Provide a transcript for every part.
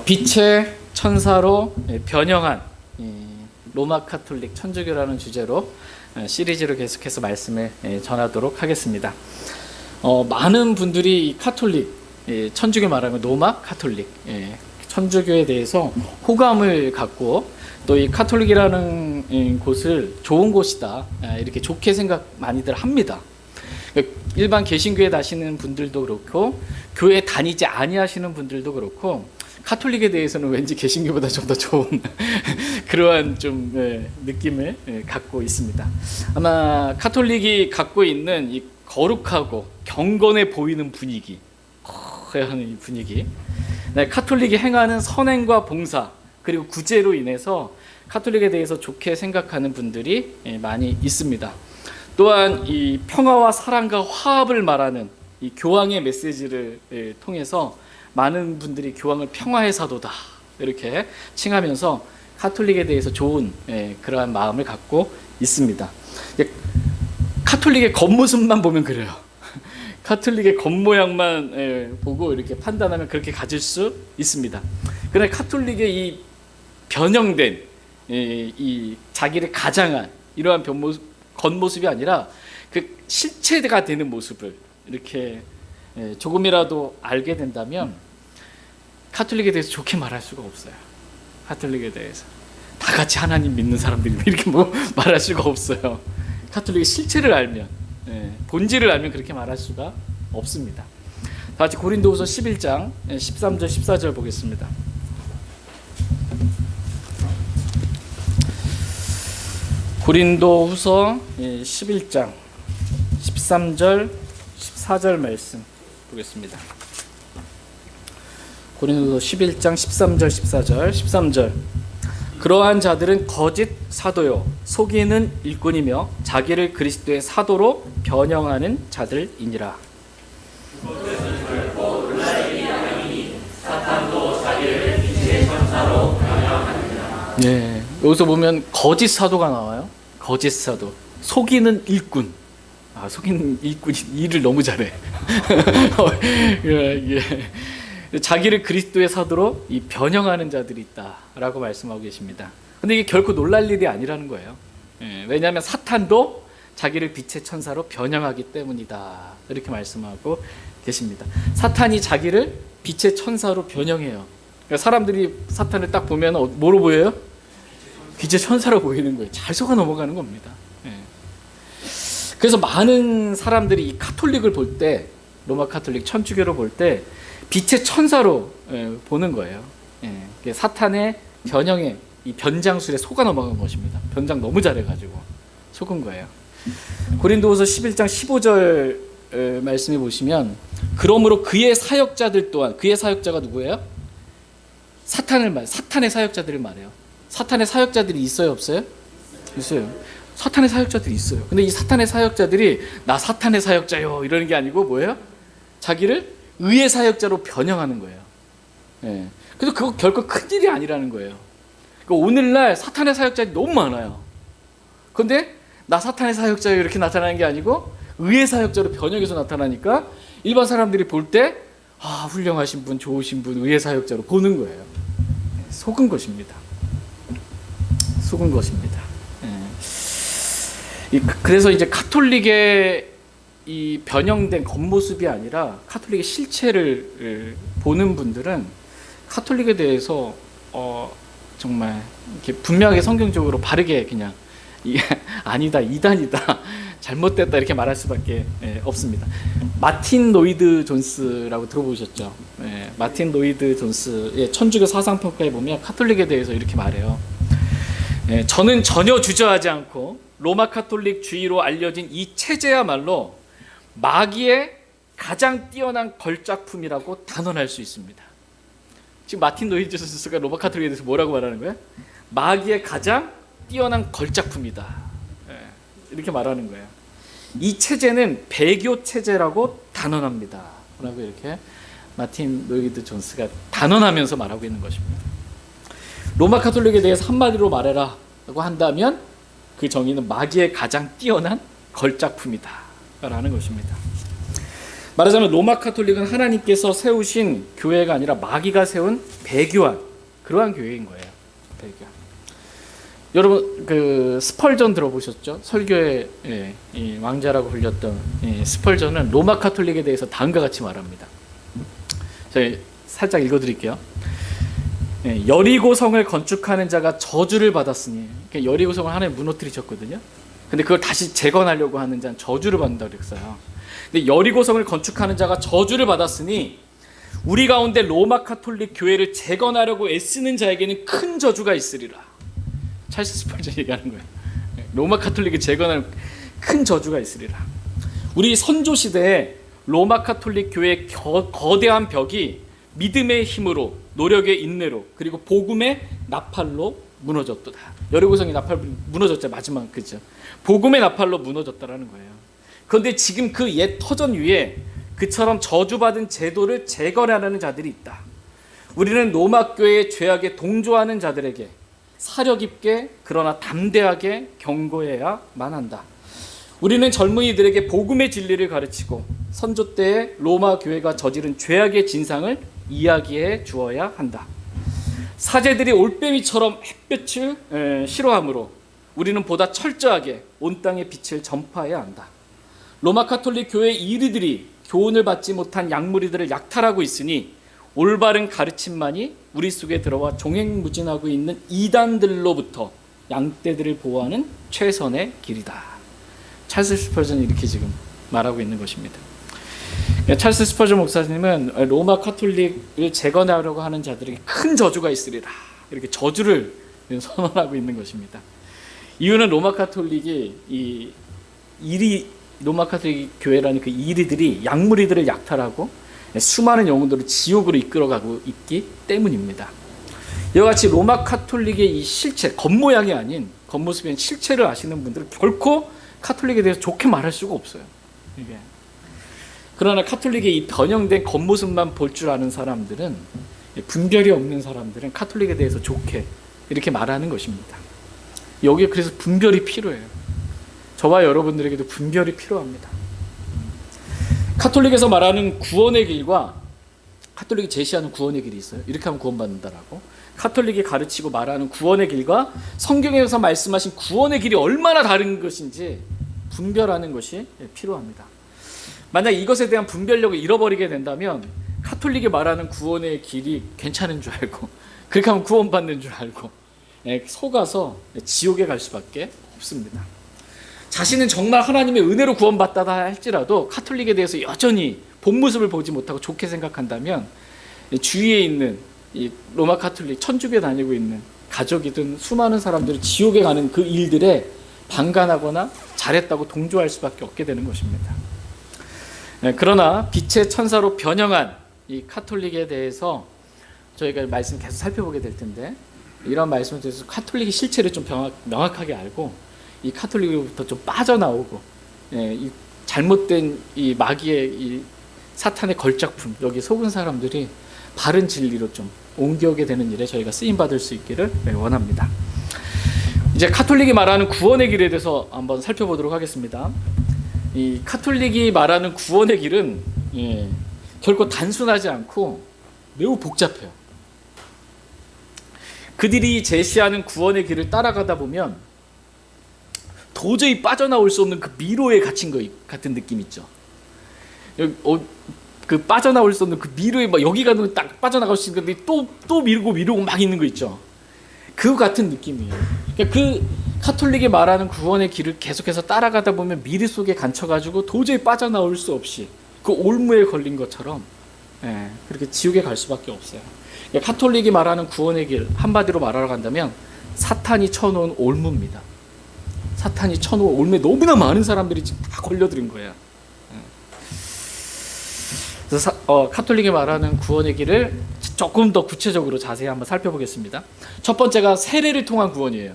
빛의 천사로 변형한 로마 카톨릭 천주교라는 주제로 시리즈로 계속해서 말씀을 전하도록 하겠습니다. 많은 분들이 카톨릭, 천주교 말하면 로마 카톨릭, 천주교에 대해서 호감을 갖고 또 이 카톨릭이라는 곳을 좋은 곳이다, 이렇게 좋게 생각 많이들 합니다. 일반 개신교에 다니시는 분들도 그렇고 교회 다니지 아니하시는 분들도 그렇고 카톨릭에 대해서는 왠지 개신교보다 좀 더 좋은 그러한 좀 느낌을 갖고 있습니다. 아마 카톨릭이 갖고 있는 이 거룩하고 경건해 보이는 분위기, 하는 이 분위기, 카톨릭이 행하는 선행과 봉사 그리고 구제로 인해서 카톨릭에 대해서 좋게 생각하는 분들이 많이 있습니다. 또한 이 평화와 사랑과 화합을 말하는 이 교황의 메시지를 통해서 많은 분들이 교황을 평화의 사도다 이렇게 칭하면서 카톨릭에 대해서 좋은 그러한 마음을 갖고 있습니다. 카톨릭의 겉모습만 보면 그래요. 카톨릭의 겉모양만 보고 이렇게 판단하면 그렇게 가질 수 있습니다. 그러나 카톨릭의 이 변형된 이 자기를 가장한 이러한 겉모습이 아니라 그 실체가 되는 모습을 이렇게 조금이라도 알게 된다면 카톨릭에 대해서 좋게 말할 수가 없어요. 카톨릭에 대해서 다 같이 하나님 믿는 사람들이 이렇게 말할 수가 없어요. 카톨릭의 실체를 알면, 본질을 알면 그렇게 말할 수가 없습니다. 다 같이 고린도후서 11장 13절 14절 보겠습니다. 고린도후서 11장 13절 14절 말씀 보겠습니다. 고린도후서 11장 13절 14절 13절 그러한 자들은 거짓 사도요 속이는 일꾼이며 자기를 그리스도의 사도로 변형하는 자들이니라. 네, 여기서 보면 거짓 사도가 나와요. 거짓 사도, 속이는 일꾼. 속이는 일꾼이 일을 너무 잘해. 자기를 그리스도의 사도로 이 변형하는 자들이 있다라고 말씀하고 계십니다. 근데 이게 결코 놀랄 일이 아니라는 거예요. 왜냐하면 사탄도 자기를 빛의 천사로 변형하기 때문이다. 이렇게 말씀하고 계십니다. 사탄이 자기를 빛의 천사로 변형해요. 그러니까 사람들이 사탄을 딱 보면 뭐로 보여요? 빛의 천사로 보이는 거예요. 잘 속아 넘어가는 겁니다. 그래서 많은 사람들이 이 카톨릭을 볼 때, 로마 카톨릭 천주교를 볼 때 빛의 천사로 보는 거예요. 사탄의 변형에 이 변장술에 속아 넘어간 것입니다. 변장 너무 잘해가지고 속은 거예요. 고린도후서 11장 15절 말씀해 보시면 그러므로 그의 사역자들 또한, 그의 사역자가 누구예요? 사탄의 사역자들을 말해요. 사탄의 사역자들이 있어요, 없어요? 있어요. 사탄의 사역자들이 있어요. 근데 이 사탄의 사역자들이 나 사탄의 사역자요 이러는 게 아니고 뭐예요? 자기를 의의 사역자로 변형하는 거예요. 그래서 그거 결코 큰 일이 아니라는 거예요. 그러니까 오늘날 사탄의 사역자들이 너무 많아요. 그런데 나 사탄의 사역자요 이렇게 나타나는 게 아니고 의의 사역자로 변형해서 나타나니까 일반 사람들이 볼 때 훌륭하신 분, 좋으신 분, 의의 사역자로 보는 거예요. 속은 것입니다. 속은 것입니다. 그래서 이제 카톨릭의 이 변형된 겉모습이 아니라 카톨릭의 실체를 보는 분들은 카톨릭에 대해서 정말 이렇게 분명하게 성경적으로 바르게 그냥 아니다, 이단이다, 잘못됐다 이렇게 말할 수밖에 없습니다. 마틴 노이드 존스라고 들어보셨죠? 마틴 노이드 존스의 천주교 사상평가에 보면 카톨릭에 대해서 이렇게 말해요. 저는 전혀 주저하지 않고 로마 카톨릭 주의로 알려진 이 체제야말로 마귀의 가장 뛰어난 걸작품이라고 단언할 수 있습니다. 지금 마틴 노이드 존스가 로마 카톨릭에 대해서 뭐라고 말하는 거예요? 마귀의 가장 뛰어난 걸작품이다. 이렇게 말하는 거예요. 이 체제는 배교 체제라고 단언합니다. 라고 이렇게 마틴 노이드 존스가 단언하면서 말하고 있는 것입니다. 로마 카톨릭에 대해서 한마디로 말해라 라고 한다면 그 정의는 마귀의 가장 뛰어난 걸작품이다 라는 것입니다. 말하자면 로마 카톨릭은 하나님께서 세우신 교회가 아니라 마귀가 세운 배교한 그러한 교회인 거예요. 배교한. 여러분 그 스펄전 들어보셨죠? 설교의 이 왕자라고 불렸던 스펄전은 로마 카톨릭에 대해서 다음과 같이 말합니다. 제가 살짝 읽어드릴게요. 여리고 성을 건축하는 자가 저주를 받았으니, 그러니까 여리고 성을 하나님 무너뜨리셨거든요. 근데 그걸 다시 재건하려고 하는 자는 저주를 받는다고 그랬어요. 근데 여리고 성을 건축하는 자가 저주를 받았으니 우리 가운데 로마 카톨릭 교회를 재건하려고 애쓰는 자에게는 큰 저주가 있으리라. 찰스 스펄전 얘기하는 거예요. 로마 카톨릭을 재건하는 큰 저주가 있으리라. 우리 선조 시대에 로마 카톨릭 교회의 거대한 벽이 믿음의 힘으로, 노력의 인내로, 그리고 복음의 나팔로 무너졌도다. 여리고성이 나팔 무너졌죠. 마지막 그죠. 복음의 나팔로 무너졌다라는 거예요. 그런데 지금 그 옛 터전 위에 그처럼 저주받은 제도를 재건하려는 자들이 있다. 우리는 로마 교회의 죄악에 동조하는 자들에게 사력 있게 그러나 담대하게 경고해야만 한다. 우리는 젊은이들에게 복음의 진리를 가르치고 선조 때의 로마 교회가 저지른 죄악의 진상을 이야기해 주어야 한다. 사제들이 올빼미처럼 햇볕을 싫어하므로 우리는 보다 철저하게 온 땅의 빛을 전파해야 한다. 로마 카톨릭 교회 이르들이 교훈을 받지 못한 양무리들을 약탈하고 있으니 올바른 가르침만이 우리 속에 들어와 종횡무진하고 있는 이단들로부터 양떼들을 보호하는 최선의 길이다. 찰스 스펄전이 이렇게 지금 말하고 있는 것입니다. 찰스 스펄전 목사님은 로마 카톨릭을 재건하려고 하는 자들에게 큰 저주가 있으리라, 이렇게 저주를 선언하고 있는 것입니다. 이유는 로마 카톨릭이 로마 카톨릭 교회라는 그 이리들이 양무리들을 약탈하고 수많은 영혼들을 지옥으로 이끌어가고 있기 때문입니다. 이와 같이 로마 카톨릭의 이 실체, 겉모양이 아닌 겉모습이 아닌 실체를 아시는 분들은 결코 카톨릭에 대해서 좋게 말할 수가 없어요. 이게. 그러나 카톨릭의 이 변형된 겉모습만 볼 줄 아는 사람들은, 분별이 없는 사람들은 카톨릭에 대해서 좋게 이렇게 말하는 것입니다. 여기에 그래서 분별이 필요해요. 저와 여러분들에게도 분별이 필요합니다. 카톨릭에서 말하는 구원의 길과 카톨릭이 제시하는 구원의 길이 있어요. 이렇게 하면 구원받는다라고. 카톨릭이 가르치고 말하는 구원의 길과 성경에서 말씀하신 구원의 길이 얼마나 다른 것인지 분별하는 것이 필요합니다. 만약 이것에 대한 분별력을 잃어버리게 된다면 카톨릭이 말하는 구원의 길이 괜찮은 줄 알고, 그렇게 하면 구원받는 줄 알고 속아서 지옥에 갈 수밖에 없습니다. 자신은 정말 하나님의 은혜로 구원받다 할지라도 카톨릭에 대해서 여전히 본 모습을 보지 못하고 좋게 생각한다면 주위에 있는 이 로마 카톨릭 천주교 다니고 있는 가족이든 수많은 사람들이 지옥에 가는 그 일들에 방관하거나 잘했다고 동조할 수밖에 없게 되는 것입니다. 그러나 빛의 천사로 변형한 이 카톨릭에 대해서 저희가 말씀 계속 살펴보게 될 텐데, 이런 말씀에 대해서 카톨릭의 실체를 좀 명확하게 알고 이 카톨릭으로부터 좀 빠져나오고, 이 잘못된 이 마귀의 이 사탄의 걸작품, 여기 속은 사람들이 바른 진리로 좀 옮겨오게 되는 일에 저희가 쓰임 받을 수 있기를 원합니다. 이제 카톨릭이 말하는 구원의 길에 대해서 한번 살펴보도록 하겠습니다. 이 카톨릭이 말하는 구원의 길은 결코 단순하지 않고 매우 복잡해요. 그들이 제시하는 구원의 길을 따라가다 보면 도저히 빠져나올 수 없는 그 미로에 갇힌 것 같은 느낌 있죠. 그 빠져나올 수 없는 그 미로에 막 여기 가면 딱 빠져나갈 수 있는데 또 미루고 막 있는 거 있죠. 그 같은 느낌이에요. 그러니까 그 카톨릭이 말하는 구원의 길을 계속해서 따라가다 보면 미리 속에 갇혀가지고 도저히 빠져나올 수 없이 그 올무에 걸린 것처럼 그렇게 지옥에 갈 수밖에 없어요. 그러니까 카톨릭이 말하는 구원의 길, 한마디로 말하러 간다면 사탄이 쳐놓은 올무입니다. 사탄이 쳐놓은 올무에 너무나 많은 사람들이 지금 다 걸려들은 거예요. 그래서 카톨릭이 말하는 구원의 길을 조금 더 구체적으로 자세히 한번 살펴보겠습니다. 첫 번째가 세례를 통한 구원이에요.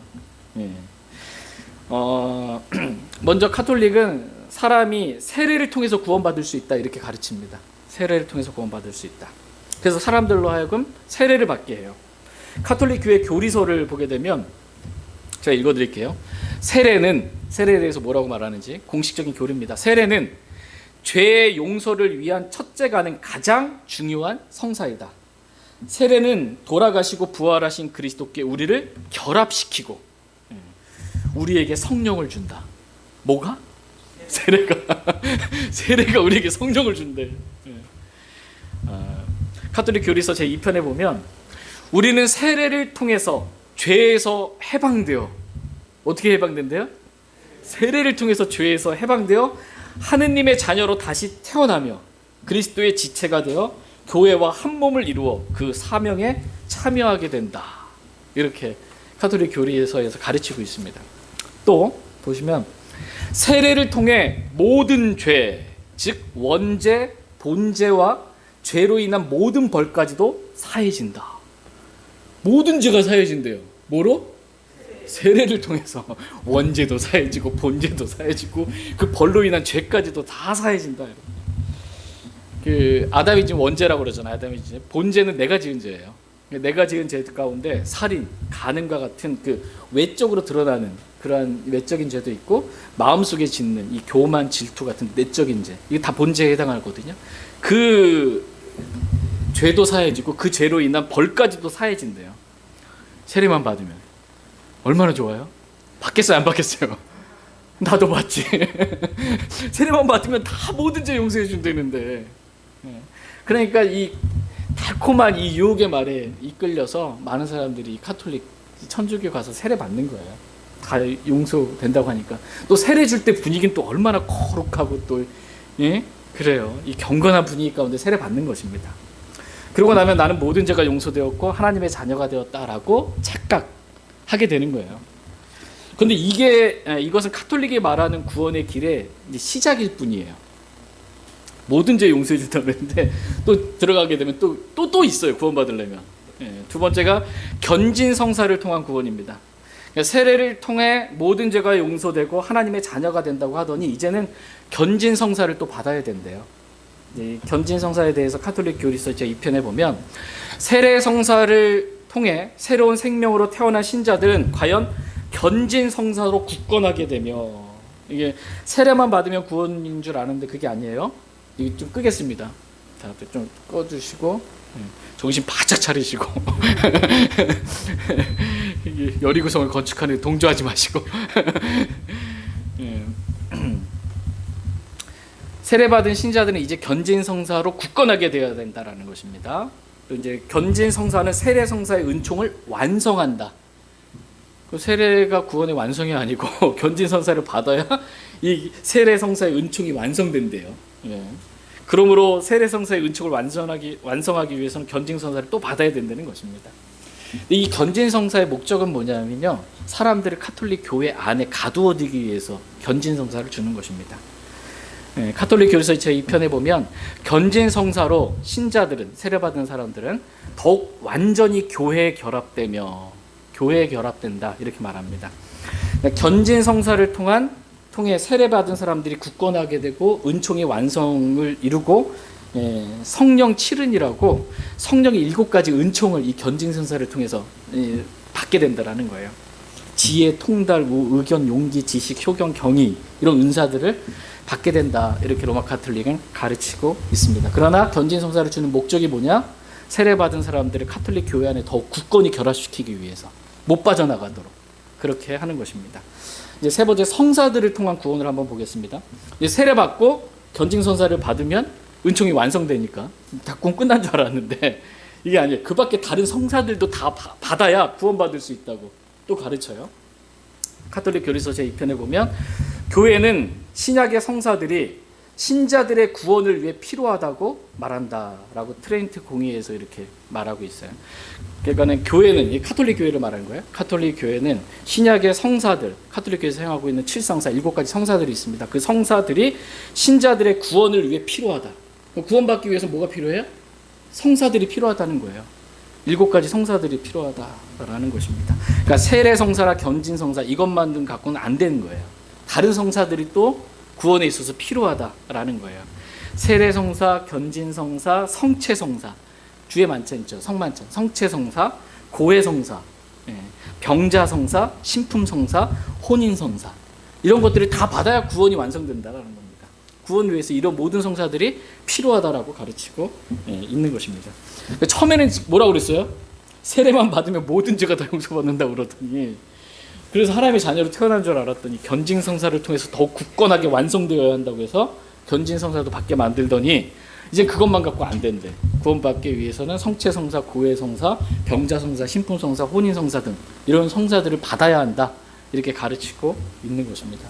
먼저 카톨릭은 사람이 세례를 통해서 구원받을 수 있다, 이렇게 가르칩니다. 세례를 통해서 구원받을 수 있다. 그래서 사람들로 하여금 세례를 받게 해요. 카톨릭 교회 교리서를 보게 되면 제가 읽어드릴게요. 세례에 대해서 뭐라고 말하는지 공식적인 교리입니다. 세례는 죄의 용서를 위한 첫째가는 가장 중요한 성사이다. 세례는 돌아가시고 부활하신 그리스도께 우리를 결합시키고 우리에게 성령을 준다. 뭐가? 세례가 우리에게 성령을 준대. 가톨릭 교리서 제2편에 보면 우리는 세례를 통해서 죄에서 해방되어, 어떻게 해방된대요? 세례를 통해서 죄에서 해방되어 하느님의 자녀로 다시 태어나며 그리스도의 지체가 되어 교회와 한 몸을 이루어 그 사명에 참여하게 된다. 이렇게 가톨릭 교리서에서 가르치고 있습니다. 또 보시면 세례를 통해 모든 죄, 즉 원죄, 본죄와 죄로 인한 모든 벌까지도 사해진다. 모든 죄가 사해진대요. 뭐로? 세례를 통해서 원죄도 사해지고 본죄도 사해지고 그 벌로 인한 죄까지도 다 사해진다. 그 아담이 지은 원죄라고 그러잖아요. 아담이 지은 본죄는 내가 지은 죄예요. 내가 지은 죄 가운데 살인, 간음과 같은 그 외적으로 드러나는 그러한 외적인 죄도 있고 마음속에 짓는 이 교만, 질투 같은 내적인 죄, 이게 다 본죄에 해당하거든요. 그 죄도 사해지고 그 죄로 인한 벌까지도 사해진대요. 세례만 받으면 얼마나 좋아요? 받겠어요, 안 받겠어요? 나도 받지. 세례만 받으면 다 모든 죄 용서해 준다는데. 그러니까 이 달콤한 이 유혹의 말에 이끌려서 많은 사람들이 카톨릭 천주교 가서 세례 받는 거예요. 다 용서된다고 하니까. 또 세례 줄 때 분위기는 또 얼마나 거룩하고 또 그래요. 이 경건한 분위기 가운데 세례 받는 것입니다. 그러고 나면 나는 모든 죄가 용서되었고 하나님의 자녀가 되었다라고 착각하게 되는 거예요. 그런데 이것은 카톨릭이 말하는 구원의 길의 시작일 뿐이에요. 모든 죄 용서해 준다고 그랬는데 또 들어가게 되면 또 있어요. 구원받으려면. 두 번째가 견진 성사를 통한 구원입니다. 그러니까 세례를 통해 모든 죄가 용서되고 하나님의 자녀가 된다고 하더니 이제는 견진 성사를 또 받아야 된대요. 견진 성사에 대해서 가톨릭 교리서 제2편에 보면 세례 성사를 통해 새로운 생명으로 태어난 신자들은 과연 견진 성사로 굳건하게 되며, 이게 세례만 받으면 구원인 줄 아는데 그게 아니에요. 이거 좀 끄겠습니다. 자, 좀 꺼주시고 정신 바짝 차리시고 여리고성을 건축하는 동조하지 마시고 세례받은 신자들은 이제 견진 성사로 굳건하게 되어야 된다라는 것입니다. 또 이제 견진 성사는 세례 성사의 은총을 완성한다. 그 세례가 구원의 완성이 아니고 견진 성사를 받아야 이 세례 성사의 은총이 완성된대요. 그러므로 세례 성사의 은총을 완성하기 위해서는 견진 성사를 또 받아야 된다는 것입니다. 이 견진 성사의 목적은 뭐냐면요, 사람들을 가톨릭 교회 안에 가두어두기 위해서 견진 성사를 주는 것입니다. 가톨릭 교리서 제2편에 보면 견진 성사로 신자들은, 세례받은 사람들은 더욱 완전히 교회에 결합되며, 교회에 결합된다 이렇게 말합니다. 견진 성사를 통해 세례받은 사람들이 굳건하게 되고 은총의 완성을 이루고 성령 칠은이라고 성령의 7가지 은총을 이 견진 성사를 통해서 받게 된다라는 거예요. 지혜, 통달, 의견, 용기, 지식, 효경, 경의, 이런 은사들을 받게 된다, 이렇게 로마 가톨릭은 가르치고 있습니다. 그러나 견진 성사를 주는 목적이 뭐냐? 세례받은 사람들을 가톨릭 교회 안에 더욱 굳건히 결합시키기 위해서, 못 빠져나가도록 그렇게 하는 것입니다. 이제 세 번째, 성사들을 통한 구원을 한번 보겠습니다. 이제 세례받고 견진 성사를 받으면 은총이 완성되니까 다 구원 끝난 줄 알았는데 이게 아니에요. 그 밖에 다른 성사들도 다 받아야 구원받을 수 있다고 또 가르쳐요. 가톨릭 교리서 제2편에 보면 교회는 신약의 성사들이 신자들의 구원을 위해 필요하다고 말한다라고 트렌트 공의에서 이렇게 말하고 있어요. 그러니까는 교회는, 이 가톨릭 교회를 말하는 거예요. 가톨릭 교회는 신약의 성사들, 가톨릭 교회에서 행하고 있는 7성사, 7가지 성사들이 있습니다. 그 성사들이 신자들의 구원을 위해 필요하다. 구원받기 위해서 뭐가 필요해요? 성사들이 필요하다는 거예요. 7가지 성사들이 필요하다라는 것입니다. 그러니까 세례 성사나 견진 성사 이것만 갖고는 안 되는 거예요. 다른 성사들이 또 구원에 있어서 필요하다라는 거예요. 세례 성사, 견진 성사, 성체 성사, 주에 만찬 있죠. 성만찬, 성체 성사, 고해 성사, 병자 성사, 신품 성사, 혼인 성사, 이런 것들을 다 받아야 구원이 완성된다라는 겁니다. 구원을 위해서 이런 모든 성사들이 필요하다라고 가르치고 있는 것입니다. 처음에는 뭐라고 그랬어요? 세례만 받으면 모든 죄가 다 용서받는다고 그러더니, 그래서 하나님의 자녀로 태어난 줄 알았더니 견진 성사를 통해서 더욱 굳건하게 완성되어야 한다고 해서 견진 성사도 받게 만들더니 이제 그것만 갖고 안 된대. 구원받기 위해서는 성체 성사, 고해 성사, 병자 성사, 신품 성사, 혼인 성사 등 이런 성사들을 받아야 한다, 이렇게 가르치고 있는 것입니다.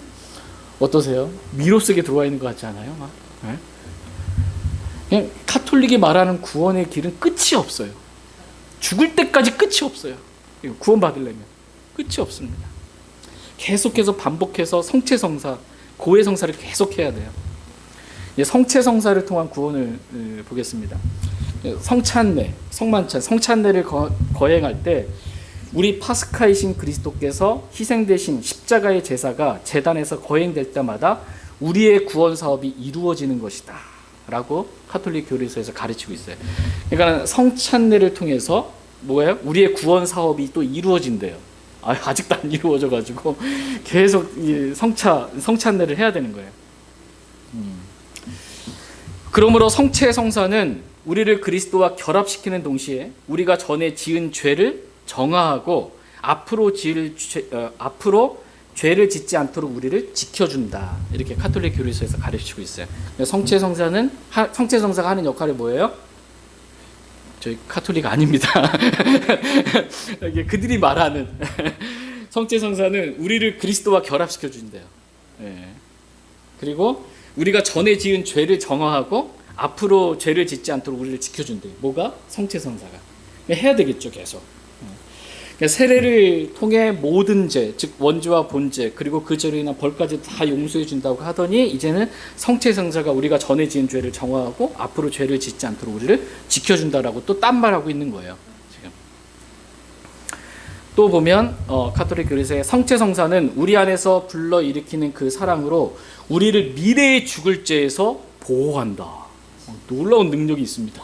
어떠세요? 미로 속에 들어와 있는 것 같지 않아요? 막? 네? 그냥 카톨릭이 말하는 구원의 길은 끝이 없어요. 죽을 때까지 끝이 없어요. 구원 받으려면 끝이 없습니다. 계속해서 반복해서 성체 성사, 고해 성사를 계속해야 돼요. 성체 성사를 통한 구원을 보겠습니다. 성찬례, 성만찬, 성찬례를 거행할 때 우리 파스카이신 그리스도께서 희생되신 십자가의 제사가 제단에서 거행될 때마다 우리의 구원 사업이 이루어지는 것이다 라고 카톨릭 교리서에서 가르치고 있어요. 그러니까 성찬례를 통해서 뭐예요? 우리의 구원 사업이 또 이루어진대요. 아직도 안 이루어져 가지고 계속 성찬례를 해야 되는 거예요. 그러므로 성체 성사는 우리를 그리스도와 결합시키는 동시에 우리가 전에 지은 죄를 정화하고 앞으로 죄를 짓지 않도록 우리를 지켜준다, 이렇게 카톨릭 교리서에서 가르치고 있어요. 성체 성사가 하는 역할이 뭐예요? 저희 카톨릭 아닙니다. 그들이 말하는 성체 성사는 우리를 그리스도와 결합시켜 준대요. 그리고 우리가 전에 지은 죄를 정화하고 앞으로 죄를 짓지 않도록 우리를 지켜준대요. 뭐가? 성체 성사가. 해야 되겠죠, 계속. 그러니까 세례를 통해 모든 죄, 즉 원죄와 본죄, 그리고 그 죄로 인한 벌까지 다 용서해 준다고 하더니 이제는 성체 성사가 우리가 전에 지은 죄를 정화하고 앞으로 죄를 짓지 않도록 우리를 지켜준다라고 또 딴 말하고 있는 거예요. 지금 또 보면 카톨릭 교리서의 성체 성사는 우리 안에서 불러일으키는 그 사랑으로 우리를 미래에 죽을 죄에서 보호한다. 놀라운 능력이 있습니다.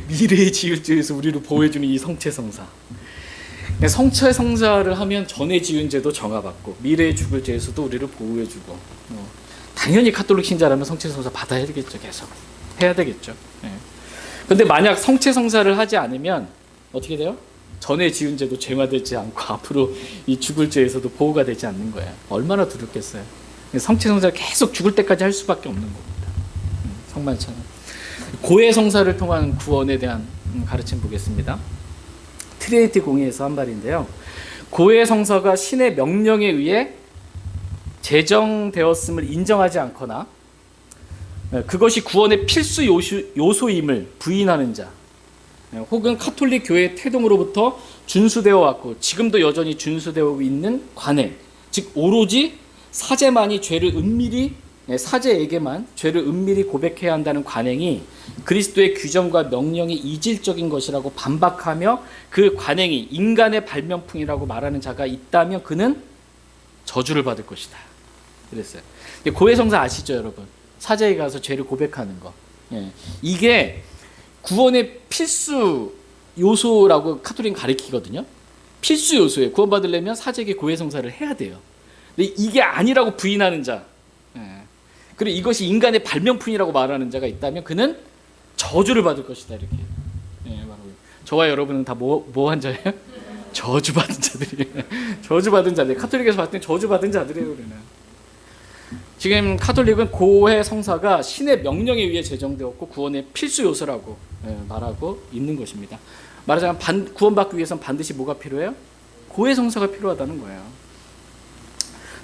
미래에 지을 죄에서 우리를 보호해주는 이 성체 성사. 성체 성사를 하면 전에 지은 죄도 정화받고 미래에 죽을 죄에서도 우리를 보호해주고, 당연히 카톨릭 신자라면 성체 성사 받아야 되겠죠. 계속 해야 되겠죠. 근데 만약 성체 성사를 하지 않으면 어떻게 돼요? 전에 지은 죄도 죄화되지 않고 앞으로 이 죽을 죄에서도 보호가 되지 않는 거예요. 얼마나 두렵겠어요. 성체 성사를 계속 죽을 때까지 할 수밖에 없는 겁니다. 성만찬은 고해 성사를 통한 구원에 대한 가르침 보겠습니다. 트리니티 공의에서 한 말인데요. 고해 성사가 신의 명령에 의해 제정되었음을 인정하지 않거나 그것이 구원의 필수 요소임을 부인하는 자, 혹은 카톨릭 교회의 태동으로부터 준수되어 왔고 지금도 여전히 준수되어 있는 관행, 즉 오로지 사제에게만 죄를 은밀히 고백해야 한다는 관행이 그리스도의 규정과 명령이 이질적인 것이라고 반박하며 그 관행이 인간의 발명풍이라고 말하는 자가 있다면 그는 저주를 받을 것이다, 그랬어요. 고해 성사 아시죠, 여러분? 사제에 가서 죄를 고백하는 거. 이게 구원의 필수 요소라고 카톨릭은 가르치거든요. 필수 요소예요. 구원받으려면 사제에게 고해 성사를 해야 돼요. 근데 이게 아니라고 부인하는 자, 그리고 이것이 인간의 발명품이라고 말하는 자가 있다면 그는 저주를 받을 것이다, 이렇게 말하고. 저와 여러분은 다 뭐한 자예요? 저주받은 자들이에요. 저주받은 자들. 카톨릭에서 봤을 때 저주받은 자들이에요. 우리는. 지금 카톨릭은 고해 성사가 신의 명령에 의해 제정되었고 구원의 필수 요소라고 말하고 있는 것입니다. 말하자면 구원받기 위해서는 반드시 뭐가 필요해요? 고해 성사가 필요하다는 거예요.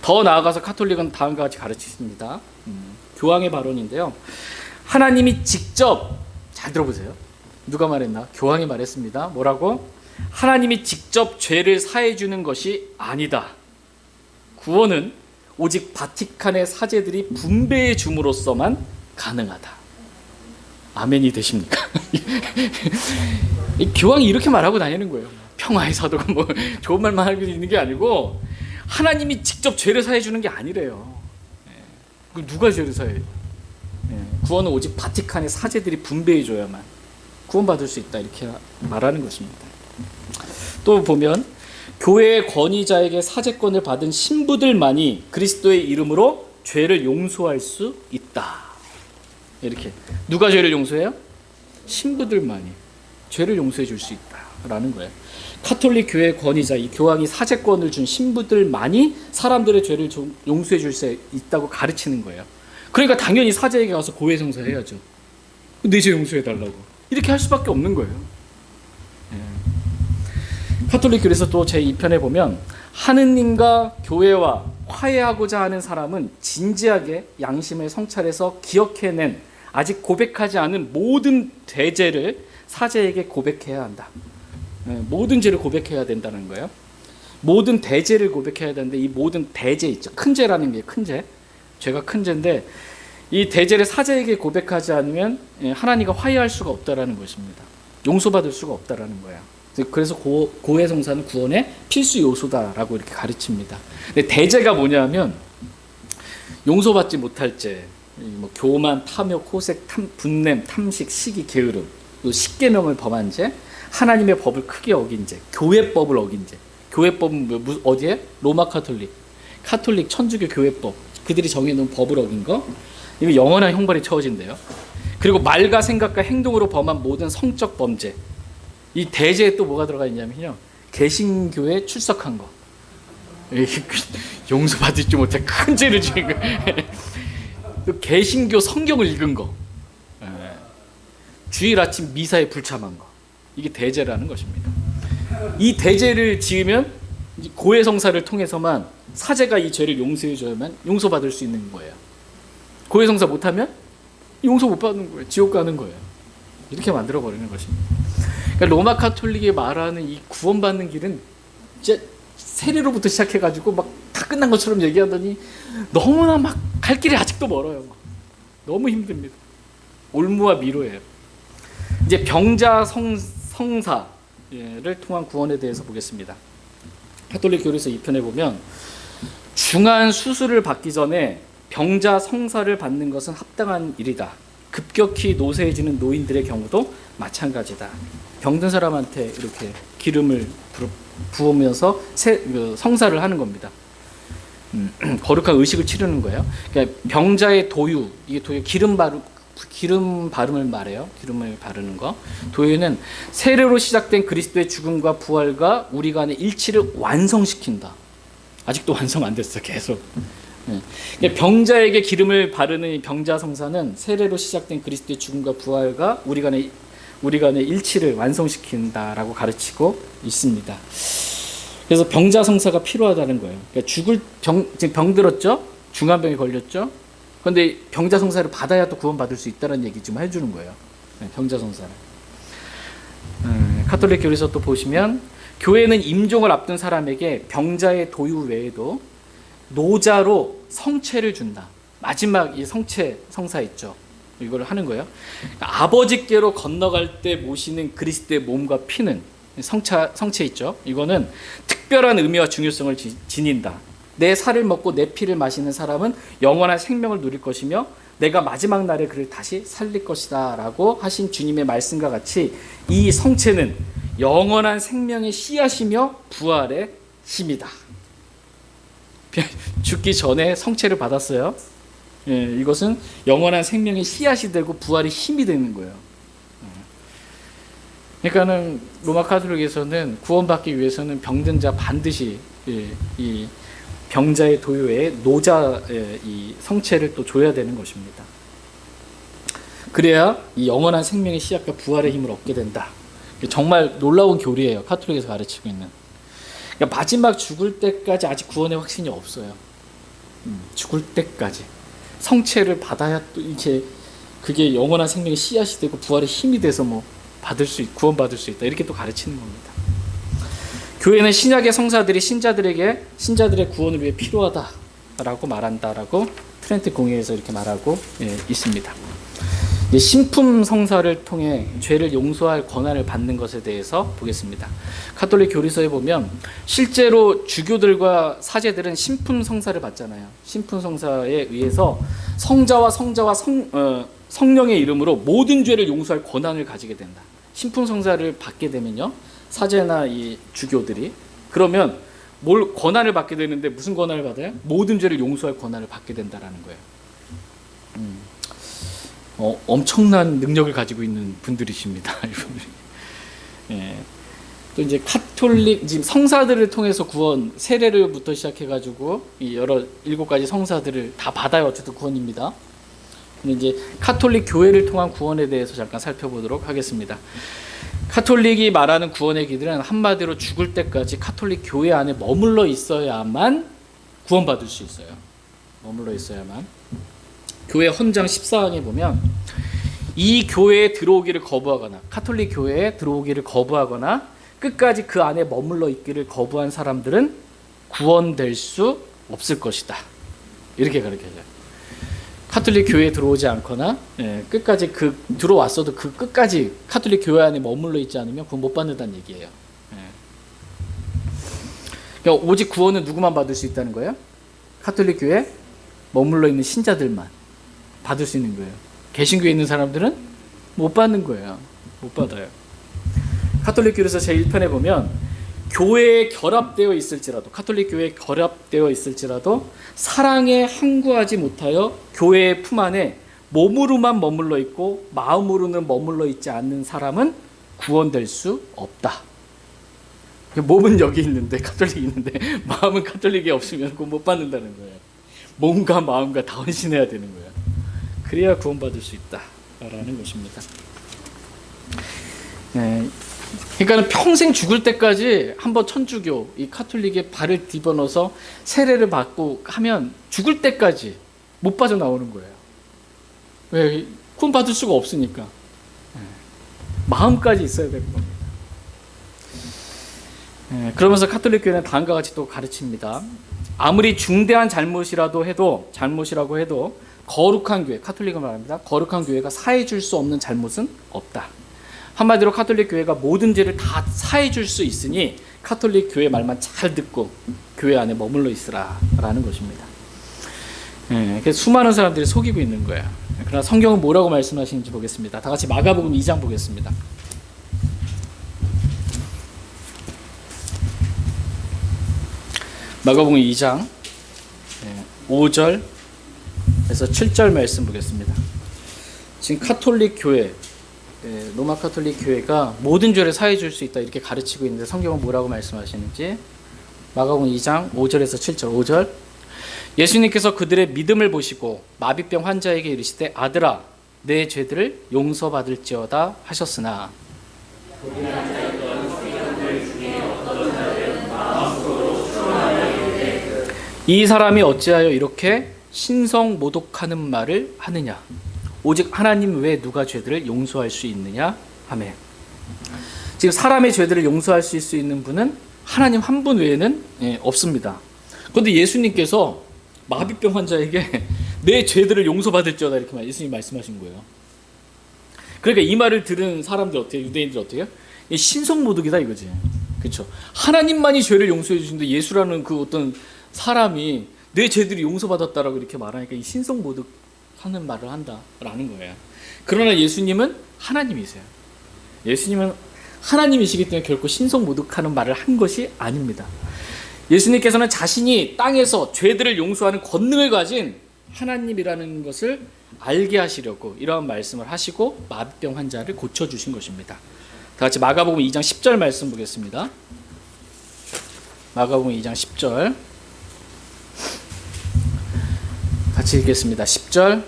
더 나아가서 카톨릭은 다음과 같이 가르치십니다. 교황의 발언인데요. 하나님이 직접, 잘 들어보세요. 누가 말했나? 교황이 말했습니다. 뭐라고? 하나님이 직접 죄를 사해 주는 것이 아니다. 구원은 오직 바티칸의 사제들이 분배해 줌으로써만 가능하다. 아멘이 되십니까? 교황이 이렇게 말하고 다니는 거예요. 평화의 사도가 뭐 좋은 말만 하고 있는 게 아니고 하나님이 직접 죄를 사해 주는 게 아니래요. 그럼 누가 죄를 사해요? 구원은 오직 바티칸의 사제들이 분배해 줘야만 구원받을 수 있다, 이렇게 말하는 것입니다. 또 보면 교회의 권위자에게 사제권을 받은 신부들만이 그리스도의 이름으로 죄를 용서할 수 있다. 이렇게. 누가 죄를 용서해요? 신부들만이 죄를 용서해 줄 수 있다라는 거예요. 카톨릭 교회 권위자, 이 교황이 사제권을 준 신부들만이 사람들의 죄를 용서해 줄 수 있다고 가르치는 거예요. 그러니까 당연히 사제에게 가서 고해성사 해야죠. 내 죄 용서해 달라고. 이렇게 할 수밖에 없는 거예요. 카톨릭 교회에서 또 제2편에 보면 하느님과 교회와 화해하고자 하는 사람은 진지하게 양심을 성찰해서 기억해낸 아직 고백하지 않은 모든 대죄를 사제에게 고백해야 한다. 모든 죄를 고백해야 된다는 거예요. 모든 대죄를 고백해야 되는데 이 모든 대죄 있죠. 큰 죄라는 게 큰 죄. 죄가 큰 죄인데 이 대죄를 사제에게 고백하지 않으면 하나님과 화해할 수가 없다라는 것입니다. 용서받을 수가 없다라는 거예요. 그래서 고해성사는 구원의 필수 요소다라고 이렇게 가르칩니다. 근데 대죄가 뭐냐면 용서받지 못할 죄, 뭐 교만, 탐욕, 호색, 분냄, 탐식, 시기, 게으름, 또 십계명을 범한 죄, 하나님의 법을 크게 어긴 죄, 교회법을 어긴 죄. 교회법은 어디에? 로마 카톨릭 천주교 교회법. 그들이 정해놓은 법을 어긴 거. 이거 영원한 형벌이 처해진대요. 그리고 말과 생각과 행동으로 범한 모든 성적 범죄. 이 대죄에 또 뭐가 들어가 있냐면요. 개신교에 출석한 거. 용서받지 못해 큰 죄를 지은 거. 또 개신교 성경을 읽은 거. 주일 아침 미사에 불참한 거. 이게 대죄라는 것입니다. 이 대죄를 지으면 고해성사를 통해서만 사제가 이 죄를 용서해줘야만 용서받을 수 있는 거예요. 고해성사 못하면 용서 못 받는 거예요. 지옥 가는 거예요. 이렇게 만들어버리는 것입니다. 그러니까 로마 카톨릭이 말하는 이 구원받는 길은 진짜 세례로부터 시작해가지고 막 다 끝난 것처럼 얘기하더니 너무나 막 갈 길이 아직도 멀어요. 너무 힘듭니다. 올무와 미로예요. 이제 병자 성사를 통한 구원에 대해서 보겠습니다. 카톨릭 교리서 2편에 보면 중한 수술을 받기 전에 병자 성사를 받는 것은 합당한 일이다. 급격히 노쇠해지는 노인들의 경우도 마찬가지다. 병든 사람한테 이렇게 기름을 부으면서 성사를 하는 겁니다. 거룩한 의식을 치르는 거예요. 그러니까 병자의 도유, 이게 도유 기름 바름을 말해요. 기름을 바르는 거. 도유는 세례로 시작된 그리스도의 죽음과 부활과 우리 간의 일치를 완성시킨다. 아직도 완성 안 됐어. 계속. 병자에게 기름을 바르는 병자 성사는 세례로 시작된 그리스도의 죽음과 부활과 우리 간의 일치를 완성시킨다라고 가르치고 있습니다. 그래서 병자 성사가 필요하다는 거예요. 그러니까 지금 병들었죠? 중환병에 걸렸죠? 그런데 병자 성사를 받아야 또 구원받을 수 있다는 얘기 좀 해주는 거예요. 병자 성사를. 카톨릭 교리서 또 보시면 교회는 임종을 앞둔 사람에게 병자의 도유 외에도 노자로 성체를 준다. 마지막 이 성사 있죠. 이걸 하는 거예요. 그러니까 아버지께로 건너갈 때 모시는 그리스도의 몸과 피는 성체 있죠. 이거는 특별한 의미와 중요성을 지닌다. 내 살을 먹고 내 피를 마시는 사람은 영원한 생명을 누릴 것이며 내가 마지막 날에 그를 다시 살릴 것이다 라고 하신 주님의 말씀과 같이 이 성체는 영원한 생명의 씨앗이며 부활의 힘이다. 죽기 전에 성체를 받았어요. 이것은 영원한 생명의 씨앗이 되고 부활의 힘이 되는 거예요. 그러니까는 로마 카톨릭에서는 구원받기 위해서는 병든 자 반드시 이 병자의 도유에 노자의 이 성체를 또 줘야 되는 것입니다. 그래야 이 영원한 생명의 씨앗과 부활의 힘을 얻게 된다. 정말 놀라운 교리예요. 카톨릭에서 가르치고 있는. 그러니까 마지막 죽을 때까지 아직 구원의 확신이 없어요. 죽을 때까지 성체를 받아야 또 이제 그게 영원한 생명의 씨앗이 되고 부활의 힘이 돼서 뭐 구원받을 수 있다. 이렇게 또 가르치는 겁니다. 교회는 신약의 성사들이 신자들의 구원을 위해 필요하다라고 말한다라고 트렌트 공의에서 이렇게 말하고 있습니다. 신품 성사를 통해 죄를 용서할 권한을 받는 것에 대해서 보겠습니다. 카톨릭 교리서에 보면 실제로 주교들과 사제들은 신품 성사를 받잖아요. 신품 성사에 의해서 성자와 성령의 이름으로 모든 죄를 용서할 권한을 가지게 된다. 신품 성사를 받게 되면요, 사제나 이 주교들이 그러면 뭘 권한을 받게 되는데 무슨 권한을 받아요? 모든 죄를 용서할 권한을 받게 된다라는 거예요. 엄청난 능력을 가지고 있는 분들이십니다. 이분들이. 예. 또 이제 카톨릭 지금 성사들을 통해서 구원 세례를부터 시작해가지고 이 여러 7가지 성사들을 다 받아요. 어쨌든 구원입니다. 근데 이제 카톨릭 교회를 통한 구원에 대해서 잠깐 살펴보도록 하겠습니다. 카톨릭이 말하는 구원의 길은 한마디로 죽을 때까지 카톨릭 교회 안에 머물러 있어야만 구원받을 수 있어요. 머물러 있어야만. 교회 헌장 14항에 보면 이 교회에 들어오기를 거부하거나 카톨릭 교회에 들어오기를 거부하거나 끝까지 그 안에 머물러 있기를 거부한 사람들은 구원될 수 없을 것이다. 이렇게 가르쳐져요. 카톨릭 교회에 들어오지 않거나 끝까지 들어왔어도 그 끝까지 카톨릭 교회 안에 머물러 있지 않으면 구원 못 받는다는 얘기예요. 그러니까 오직 구원은 누구만 받을 수 있다는 거예요? 카톨릭 교회에 머물러 있는 신자들만 받을 수 있는 거예요. 개신교에 있는 사람들은 못 받는 거예요. 못 받아요. 카톨릭 교회에서 제1편에 보면 교회에 결합되어 있을지라도 카톨릭 교회에 결합되어 있을지라도 사랑에 항구하지 못하여 교회의 품 안에 몸으로만 머물러 있고 마음으로는 머물러 있지 않는 사람은 구원될 수 없다. 몸은 여기 있는데 카톨릭이 있는데 마음은 카톨릭이 없으면 구원 못 받는다는 거예요. 몸과 마음과 다 헌신해야 되는 거예요. 그래야 구원받을 수 있다라는 것입니다. 그러니까 평생 죽을 때까지 한번 천주교, 이 카톨릭에 발을 디뎌넣어서 세례를 받고 하면 죽을 때까지 못 빠져나오는 거예요. 왜? 구원받을 수가 없으니까. 마음까지 있어야 되는 겁니다. 그러면서 카톨릭 교회는 다음과 같이 또 가르칩니다. 아무리 중대한 잘못이라고 해도 거룩한 교회, 카톨릭은 말합니다. 거룩한 교회가 사해 줄 수 없는 잘못은 없다. 한마디로 카톨릭 교회가 모든 죄를 다 사해 줄 수 있으니 카톨릭 교회 말만 잘 듣고 교회 안에 머물러 있으라라는 것입니다. 그래서 수많은 사람들이 속이고 있는 거예요. 그러나 성경은 뭐라고 말씀하시는지 보겠습니다. 다 같이 마가복음 2장 보겠습니다. 마가복음 2장 5절에서 7절 말씀 보겠습니다. 지금 카톨릭 교회, 로마 카톨릭 교회가 모든 죄를 사해 줄 수 있다 이렇게 가르치고 있는데 성경은 뭐라고 말씀하시는지 마가복음 2장 5절에서 7절 5절 예수님께서 그들의 믿음을 보시고 마비병 환자에게 이르시되 아들아 내 죄들을 용서받을지어다 하셨으나 이 사람이 어찌하여 이렇게 신성모독하는 말을 하느냐 오직 하나님 외에 누가 죄들을 용서할 수 있느냐 하매 지금 사람의 죄들을 용서할 수 있는 분은 하나님 한 분 외에는 없습니다. 그런데 예수님께서 마비병 환자에게 내 죄들을 용서받을지어다 이렇게 예수님이 말씀하신 거예요. 그러니까 이 말을 들은 사람들 어때요? 유대인들 어때요? 신성모독이다 이거지. 그렇죠? 하나님만이 죄를 용서해 주시는데 예수라는 그 어떤 사람이 내 죄들이 용서받았다라고 이렇게 말하니까 이 신성모독하는 말을 한다라는 거예요. 그러나 예수님은 하나님이세요. 예수님은 하나님이시기 때문에 결코 신성모독하는 말을 한 것이 아닙니다. 예수님께서는 자신이 땅에서 죄들을 용서하는 권능을 가진 하나님이라는 것을 알게 하시려고 이러한 말씀을 하시고 마비병 환자를 고쳐주신 것입니다. 다 같이 마가복음 2장 10절 말씀 보겠습니다. 마가복음 2장 10절 같이 읽겠습니다. 10절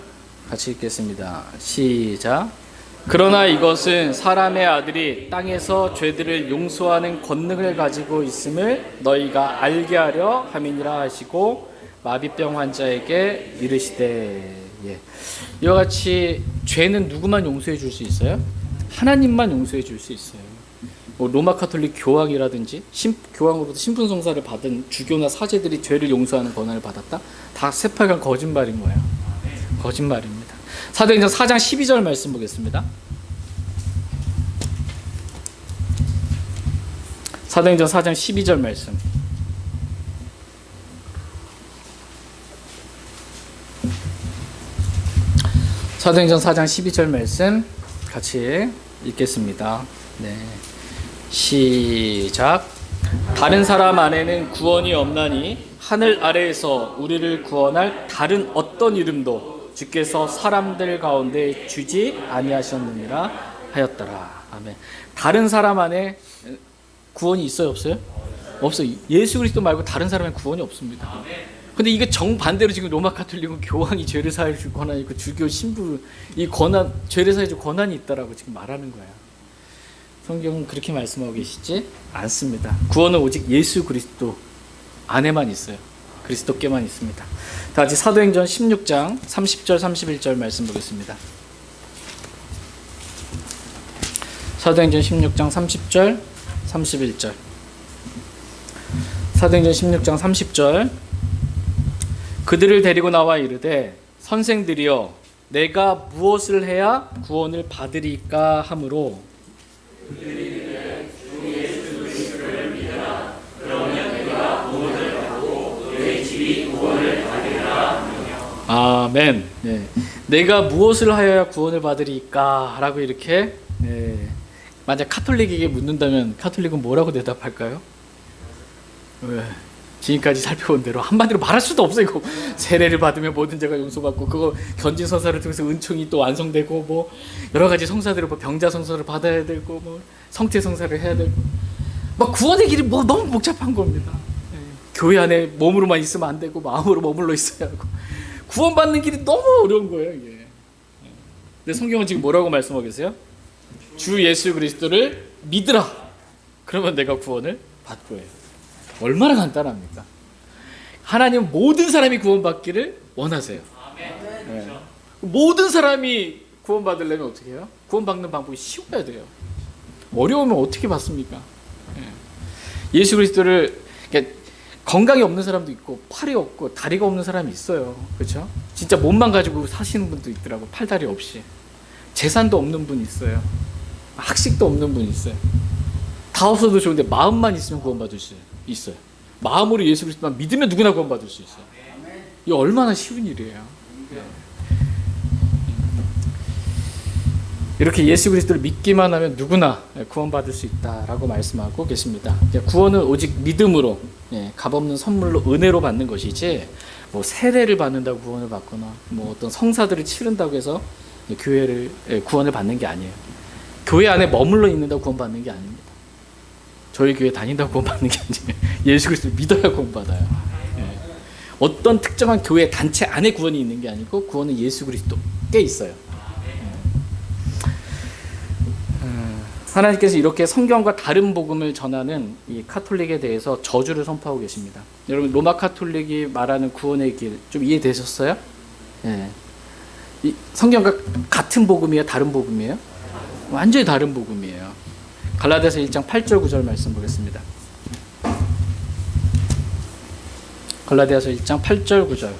같이 읽겠습니다. 시작. 그러나 이것은 사람의 아들이 땅에서 죄들을 용서하는 권능을 가지고 있음을 너희가 알게 하려 함이니라 하시고 마비병 환자에게 이르시되 이와 같이 죄는 누구만 용서해 줄 수 있어요? 하나님만 용서해 줄 수 있어요. 로마 카톨릭 교황이라든지 교황으로부터 신분성사를 받은 주교나 사제들이 죄를 용서하는 권한을 받았다? 다 새빨간 거짓말인 거예요. 거짓말입니다. 사도행전 4장 12절 말씀 보겠습니다. 사도행전 4장 12절 말씀. 사도행전 4장 12절 말씀 같이 읽겠습니다. 네. 시작. 다른 사람 안에는 구원이 없나니 하늘 아래에서 우리를 구원할 다른 어떤 이름도 주께서 사람들 가운데 주지 아니하셨느니라 하였더라. 아멘. 다른 사람 안에 구원이 있어요, 없어요? 없어요. 예수 그리스도 말고 다른 사람에 구원이 없습니다. 근데 이게 정반대로 지금 로마 카톨릭은 교황이 죄를 사해 줄 권한이 있고 주교 신부 이 권한 죄를 사해 줄 권한이 있다라고 지금 말하는 거예요. 성경은 그렇게 말씀하고 계시지 않습니다. 구원은 오직 예수 그리스도 안에만 있어요. 그리스도께만 있습니다. 다 같이 사도행전 16장 30절 31절 말씀 보겠습니다. 사도행전 16장 30절 31절. 사도행전 16장 30절. 그들을 데리고 나와 이르되 선생들이여 내가 무엇을 해야 구원을 받으리까 하므로 아멘. 네. 내가 무엇을 하여야 구원을 받으리까 라고 이렇게 만약 카톨릭에게 묻는다면 카톨릭은 뭐라고 대답할까요? 지금까지 살펴본 대로 한마디로 말할 수도 없어요. 이거 세례를 받으면 모든 죄가 용서받고 그거 견진 성사를 통해서 은총이 또 완성되고 뭐 여러 가지 성사들을 뭐 병자 성사를 받아야 되고 뭐 성태 성사를 해야 되고 막 구원의 길이 뭐 너무 복잡한 겁니다. 교회 안에 몸으로만 있으면 안 되고 마음으로 머물러 있어야 하고 구원받는 길이 너무 어려운 거예요, 이게. 근데 성경은 지금 뭐라고 말씀하고 계세요? 주 예수 그리스도를 믿으라. 그러면 내가 구원을 받을 거예요. 얼마나 간단합니까? 하나님은 모든 사람이 구원받기를 원하세요. 네. 모든 사람이 구원받으려면 어떻게 해요? 구원받는 방법이 쉬워야 돼요. 어려우면 어떻게 받습니까? 예수 그리스도를 건강이 없는 사람도 있고 팔이 없고 다리가 없는 사람이 있어요. 그렇죠? 진짜 몸만 가지고 사시는 분도 있더라고. 팔다리 없이. 재산도 없는 분 있어요. 학식도 없는 분 있어요. 다 없어도 좋은데 마음만 있으면 구원받을 수 있어요. 마음으로 예수 그리스도만 믿으면 누구나 구원받을 수 있어요. 이게 얼마나 쉬운 일이에요. 이렇게 예수 그리스도를 믿기만 하면 누구나 구원받을 수 있다라고 말씀하고 계십니다. 구원은 오직 믿음으로 값없는 선물로 은혜로 받는 것이지 뭐 세례를 받는다고 구원을 받거나 뭐 어떤 성사들을 치른다고 해서 교회를 구원을 받는 게 아니에요. 교회 안에 머물러 있는다고 구원받는 게 아닙니다. 저희 교회 다닌다고 구원받는 게 아니에요. 예수 그리스도를 믿어야 구원받아요. 어떤 특정한 교회 단체 안에 구원이 있는 게 아니고 구원은 예수 그리스도께 있어요. 하나님께서 이렇게 성경과 다른 복음을 전하는 이 카톨릭에 대해서 저주를 선포하고 계십니다. 여러분 로마 카톨릭이 말하는 구원의 길 좀 이해되셨어요? 이 성경과 같은 복음이에요? 다른 복음이에요? 완전히 다른 복음이에요. 갈라디아서 1장 8절 9절 말씀 보겠습니다. 갈라디아서 1장 8절 9절.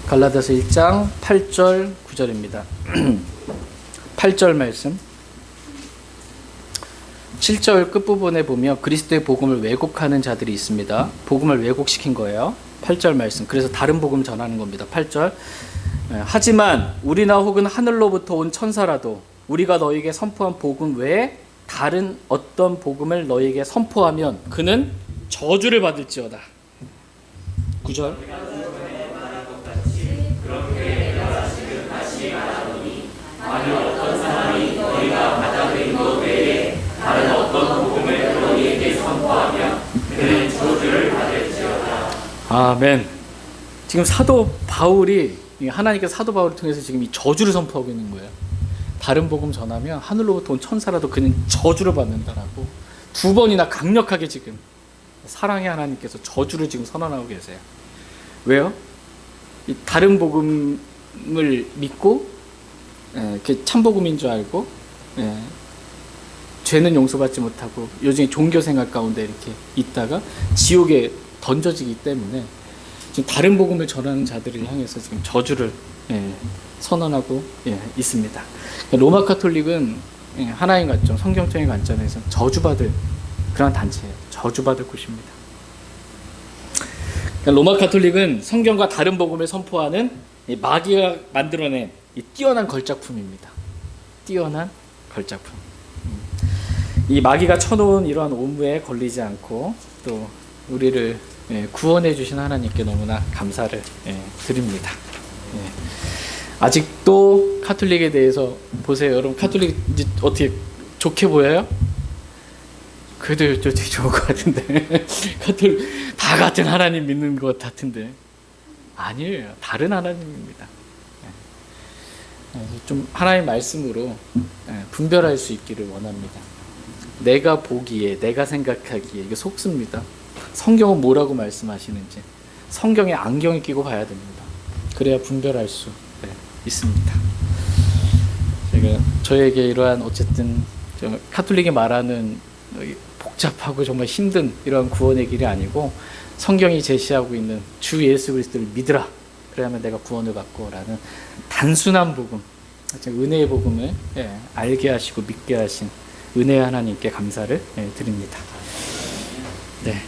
갈라디아서 1장 8절 9절입니다. 8절 말씀. 7절 끝부분에 보면 그리스도의 복음을 왜곡하는 자들이 있습니다. 복음을 왜곡시킨 거예요. 8절 말씀. 그래서 다른 복음 전하는 겁니다. 8절. 하지만 우리나 혹은 하늘로부터 온 천사라도 우리가 너에게 선포한 복음 외에 다른 어떤 복음을 너에게 선포하면 그는 저주를 받을지어다. 9절. 아멘. 지금 사도 바울이 하나님께서 사도 바울을 통해서 지금 이 저주를 선포하고 있는 거예요. 다른 복음 전하면 하늘로부터 온 천사라도 그는 저주를 받는다라고 두 번이나 강력하게 지금 사랑의 하나님께서 저주를 지금 선언하고 계세요. 왜요? 이 다른 복음을 믿고 참 복음인 줄 알고 죄는 용서받지 못하고 요즘 종교 생활 가운데 이렇게 있다가 지옥에 던져지기 때문에 지금 다른 복음을 전하는 자들을 향해서 지금 저주를 선언하고 있습니다. 로마 카톨릭은 하나님 관점, 성경적인 관점에서 저주받을 그런 단체예요. 저주받을 곳입니다. 로마 카톨릭은 성경과 다른 복음을 선포하는 마귀가 만들어낸 이 뛰어난 걸작품입니다. 뛰어난 걸작품. 이 마귀가 쳐놓은 이러한 오무에 걸리지 않고 또 우리를 구원해 주신 하나님께 너무나 감사를 드립니다. 아직도 카톨릭에 대해서 보세요. 여러분 카톨릭 이제 어떻게 좋게 보여요? 그래도 되게 좋을 것 같은데 카톨릭 다 같은 하나님 믿는 것 같은데 아니에요. 다른 하나님입니다. 좀 하나님의 말씀으로 분별할 수 있기를 원합니다. 내가 보기에, 내가 생각하기에 이게 속습니다. 성경은 뭐라고 말씀하시는지 성경에 안경을 끼고 봐야 됩니다. 그래야 분별할 수 있습니다. 제가 저에게 이러한 어쨌든 카톨릭이 말하는 복잡하고 정말 힘든 이러한 구원의 길이 아니고 성경이 제시하고 있는 주 예수 그리스도를 믿으라. 그래야만 내가 구원을 받고라는 단순한 복음, 은혜의 복음을 알게 하시고 믿게 하신 은혜의 하나님께 감사를 드립니다. 네.